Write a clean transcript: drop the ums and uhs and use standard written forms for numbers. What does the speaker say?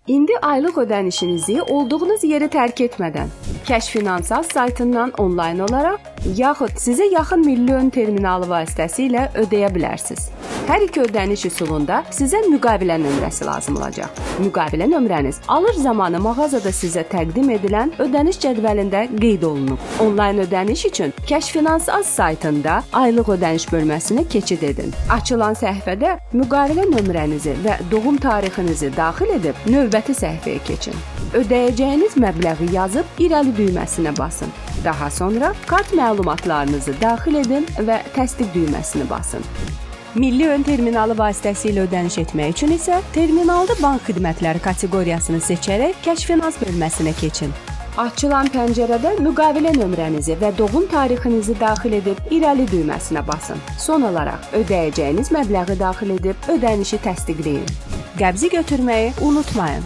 İndi aylıq ödənişinizi olduğunuz yeri tərk etmədən Kəşf Finansal saytından onlayn olaraq yaxud sizə yaxın milli ön terminalı vasitəsilə ödəyə bilərsiniz. Hər iki ödəniş üsulunda sizə müqavilə nömrəsi lazım olacaq. Müqavilə nömrəniz alır zamanı mağazada sizə təqdim edilən ödəniş cədvəlində qeyd olunub. Onlayn ödəniş üçün Kəşf Finansal saytında aylıq ödəniş bölməsinə keçid edin. Açılan səhifədə müqavilə nömrənizi və doğum tarixinizi daxil edib növbəti səhifəyə keçin. Ödəyəcəyiniz məbləği yazıb irəli düyməsinə basın. Daha sonra kart məlumatlarınızı daxil edin və təsdiq düyməsini basın. Milli ön terminalı vasitəsilə ödəniş etmək üçün isə terminalda bank xidmətləri kateqoriyasını seçərək Kəşf Finans bölməsinə keçin. Açılan pəncərədə müqavilə nömrənizi və doğum tarixinizi daxil edib irəli düyməsinə basın. Son olaraq ödəyəcəyiniz məbləği daxil edib ödənişi təsdiqləyin. Qəbzi götürməyi unutmayın.